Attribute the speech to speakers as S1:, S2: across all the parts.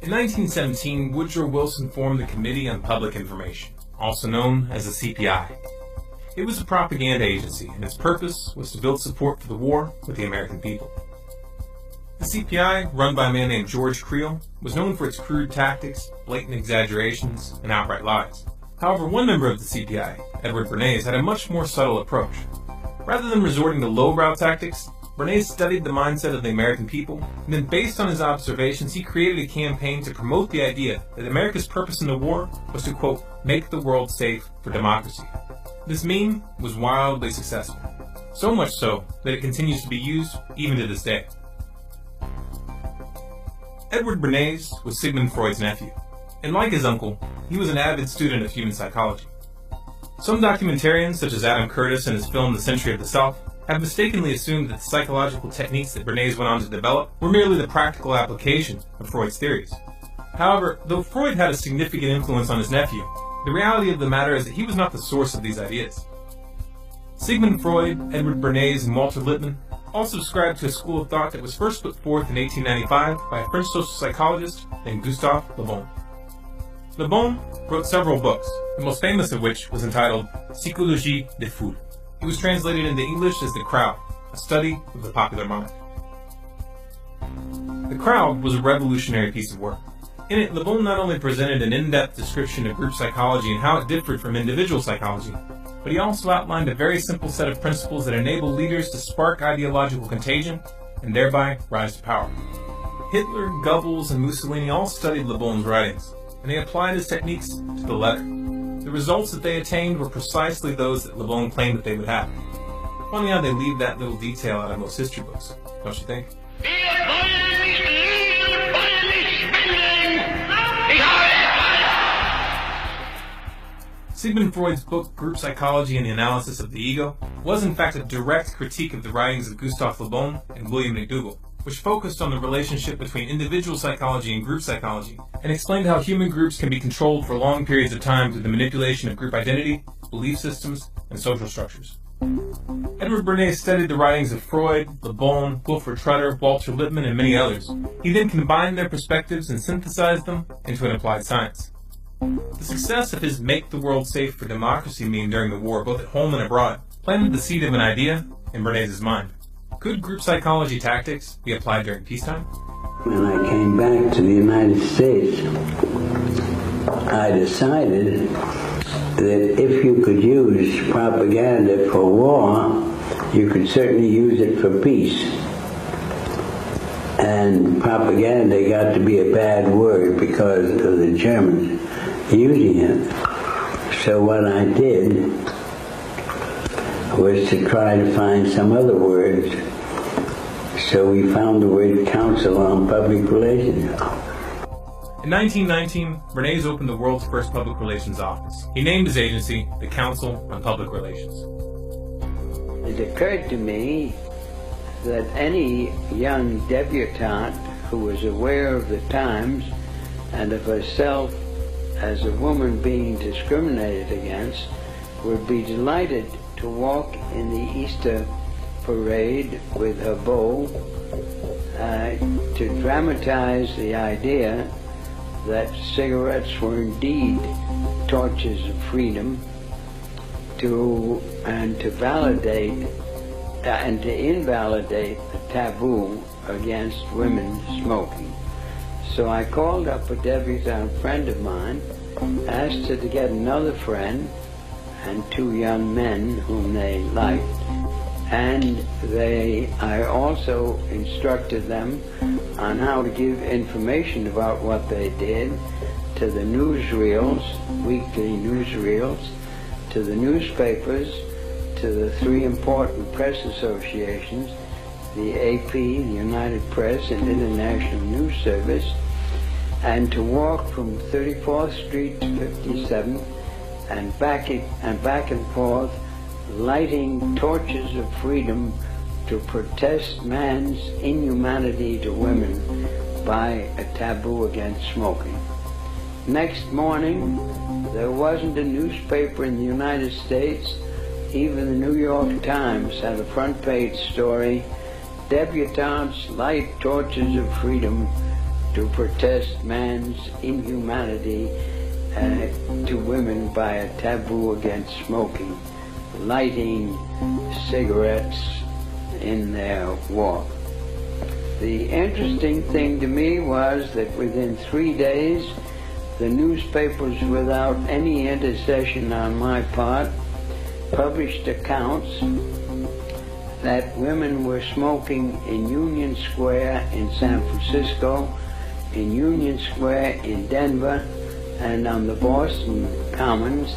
S1: In 1917, Woodrow Wilson formed the Committee on Public Information, also known as the CPI. It was a propaganda agency, and its purpose was to build support for the war with the American people. The CPI, run by a man named George Creel, was known for its crude tactics, blatant exaggerations, and outright lies. However, one member of the CPI, Edward Bernays, had a much more subtle approach. Rather than resorting to lowbrow tactics, Bernays studied the mindset of the American people, and then based on his observations, he created a campaign to promote the idea that America's purpose in the war was to, quote, make the world safe for democracy. This meme was wildly successful, so much so that it continues to be used even to this day. Edward Bernays was Sigmund Freud's nephew, and like his uncle, he was an avid student of human psychology. Some documentarians, such as Adam Curtis in his film The Century of the Self, have mistakenly assumed that the psychological techniques that Bernays went on to develop were merely the practical application of Freud's theories. However, though Freud had a significant influence on his nephew, the reality of the matter is that he was not the source of these ideas. Sigmund Freud, Edward Bernays, and Walter Lippmann all subscribed to a school of thought that was first put forth in 1895 by a French social psychologist named Gustave Le Bon. Le Bon wrote several books, the most famous of which was entitled Psychologie des Foules. It was translated into English as The Crowd, a study of the popular mind. The Crowd was a revolutionary piece of work. In it, Le Bon not only presented an in-depth description of group psychology and how it differed from individual psychology, but he also outlined a very simple set of principles that enable leaders to spark ideological contagion and thereby rise to power. Hitler, Goebbels, and Mussolini all studied Le Bon's writings, and they applied his techniques to the letter. The results that they attained were precisely those that Le Bon claimed that they would have. Funny how they leave that little detail out of most history books, don't you think? Sigmund Freud's book, Group Psychology and the Analysis of the Ego, was in fact a direct critique of the writings of Gustave Le Bon and William McDougall, which focused on the relationship between individual psychology and group psychology, and explained how human groups can be controlled for long periods of time through the manipulation of group identity, belief systems, and social structures. Edward Bernays studied the writings of Freud, Le Bon, Wilfred Trutter, Walter Lippmann, and many others. He then combined their perspectives and synthesized them into an applied science. The success of his Make the World Safe for Democracy meme during the war, both at home and abroad, planted the seed of an idea in Bernays' mind. Could group psychology tactics be applied during peacetime?
S2: When I came back to the United States, I decided that if you could use propaganda for war, you could certainly use it for peace. And propaganda got to be a bad word because of the Germans using it. So what I did was to try to find some other words. So we found the word Council on Public Relations.
S1: In 1919, Bernays opened the world's first public relations office. He named his agency the Council on Public Relations.
S2: It occurred to me that any young debutante who was aware of the times and of herself as a woman being discriminated against would be delighted to walk in the Easter parade with her bow to dramatize the idea that cigarettes were indeed torches of freedom, and to validate and to invalidate the taboo against women smoking. So I called up a debutante friend of mine, asked her to get another friend and two young men whom they liked, and I also instructed them on how to give information about what they did to the newsreels, weekly newsreels, to the newspapers, to the three important press associations, the AP, the United Press, and International News Service, and to walk from 34th Street to 57th and back and forth, lighting torches of freedom to protest man's inhumanity to women by a taboo against smoking. Next morning, there wasn't a newspaper in the United States, even the New York Times had a front page story, "Debutantes light torches of freedom to protest man's inhumanity to women by a taboo against smoking, lighting cigarettes in their walk. The interesting thing to me was that within 3 days, the newspapers, without any intercession on my part, published accounts that women were smoking in Union Square in San Francisco, in Union Square in Denver, and on the Boston Commons.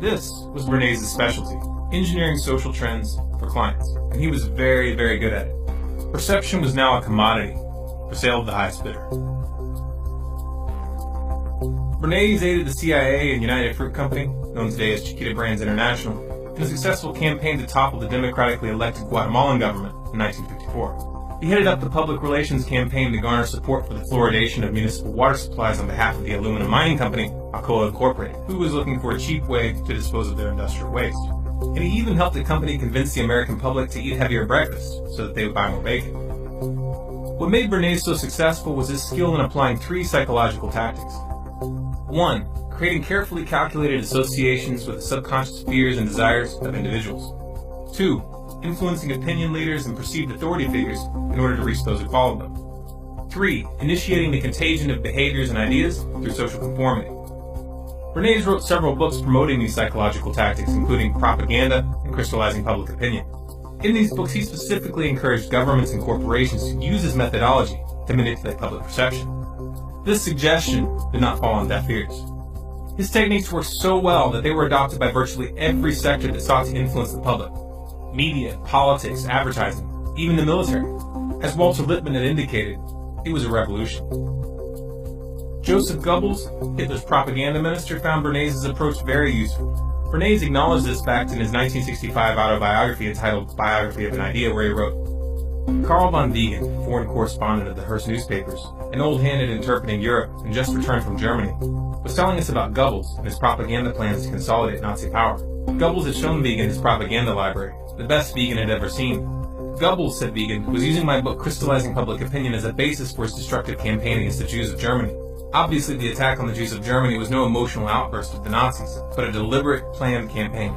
S1: This was Bernays' specialty, engineering social trends for clients, and he was very, very good at it. Perception was now a commodity for sale of the highest bidder. Bernays aided the CIA and United Fruit Company, known today as Chiquita Brands International, in a successful campaign to topple the democratically elected Guatemalan government in 1954. He headed up the public relations campaign to garner support for the fluoridation of municipal water supplies on behalf of the aluminum mining company, Alcoa Incorporated, who was looking for a cheap way to dispose of their industrial waste. And he even helped the company convince the American public to eat heavier breakfast so that they would buy more bacon. What made Bernays so successful was his skill in applying 3 psychological tactics. 1. Creating carefully calculated associations with the subconscious fears and desires of individuals. 2. Influencing opinion leaders and perceived authority figures in order to reach those who followed them. 3. Initiating the contagion of behaviors and ideas through social conformity. Bernays wrote several books promoting these psychological tactics, including Propaganda and Crystallizing Public Opinion. In these books, he specifically encouraged governments and corporations to use his methodology to manipulate public perception. This suggestion did not fall on deaf ears. His techniques worked so well that they were adopted by virtually every sector that sought to influence the public. Media, politics, advertising, even the military. As Walter Lippmann had indicated, it was a revolution. Joseph Goebbels, Hitler's propaganda minister, found Bernays' approach very useful. Bernays acknowledged this fact in his 1965 autobiography entitled Biography of an Idea, where he wrote, Carl von Wiegand, foreign correspondent of the Hearst newspapers, an old hand at interpreting Europe and just returned from Germany, was telling us about Goebbels and his propaganda plans to consolidate Nazi power. Goebbels had shown Wiegand his propaganda library, the best Wiegand had ever seen. Goebbels, said Wiegand, was using my book Crystallizing Public Opinion as a basis for his destructive campaign against the Jews of Germany. Obviously, the attack on the Jews of Germany was no emotional outburst of the Nazis, but a deliberate, planned campaign.